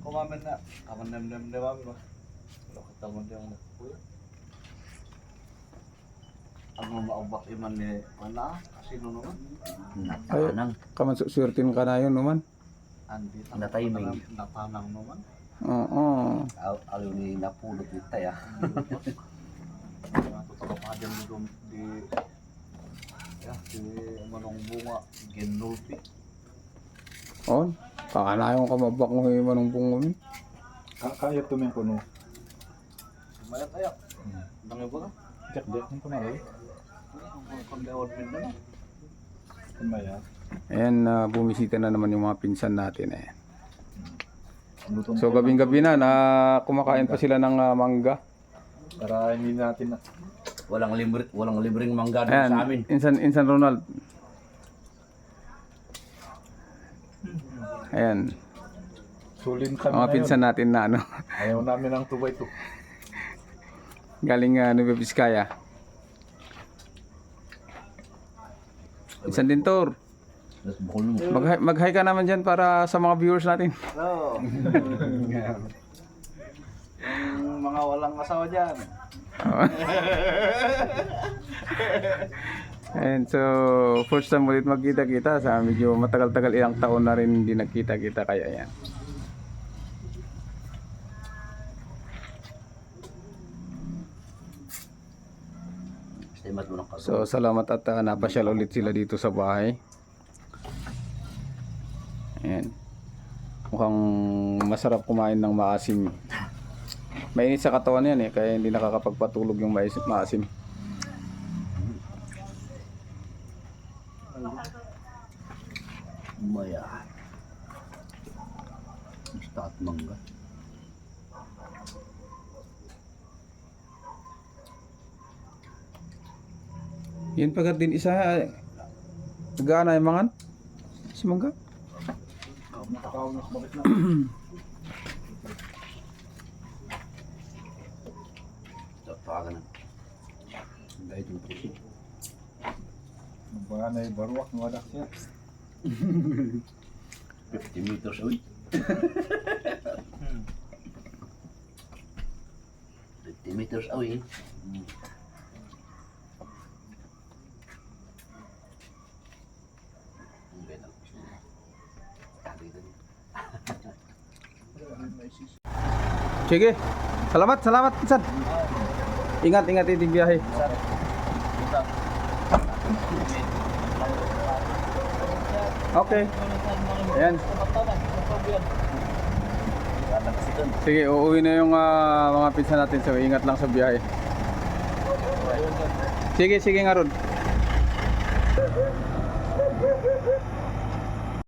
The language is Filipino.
kumamin na. Kaman nem de mami ba. Wala ka tamon yang na. Ang maubak iman ni mana kasi no naman. Natanang. Kaman susurtin ka na yun naman. Andi Natiming. natanang naman. Oo. Ayaw ni napulot ni Taya. Totoo pa dyan di ya di manong bunga ginulpi. On. Kakanayon ka mabak ng imanong bungumin. Kaya tuming kuno. Mayat ayak. Dangi ba ka? Dek ng kuno. Kondewon min na. Kumaya. Ayan, bumisita na naman yung mga pinsan natin eh. Lutong So gabing-gabi na, kumakain pa sila ng mangga. para hindi natin na. Walang libreng mangga doon Ayan, sa amin. Insan Ronald. Ayan, Sulin kami mga na yun. pinsan natin na ano, Ayaw namin ng 2x2. galing Nueva Vizcaya. Insan Dintor, Tapos bukol mo. mag-hi ka naman dyan para sa mga viewers natin. Hello. Yung mga walang asawa dyan. And so, first time ulit magkita-kita sa medyo matagal-tagal, ilang taon na rin hindi nagkita-kita kaya yan. Stay mat mo ng kaso. So, salamat at napasyal ulit sila dito sa bahay. Ayan. Mukhang masarap kumain ng maasim. Mainit sa katawan yan eh, kaya hindi nakakapagpatulog yung maasim. Maya. Basta at mangga. Yun pagkat din isa, nag-aana yung mangan? Si Mangga? Tapagan na. Dahil yung pusi. Baka na ibaruak ng wadak siya. 50 meters away. 50 meters away. Sige. Salamat, salamat, Insan. Ingat iting biyahe. Okay. Ayan. Sige, uuwi na yung mga pinsan natin. So, ingat lang sa biyahe. Sige nga Ron.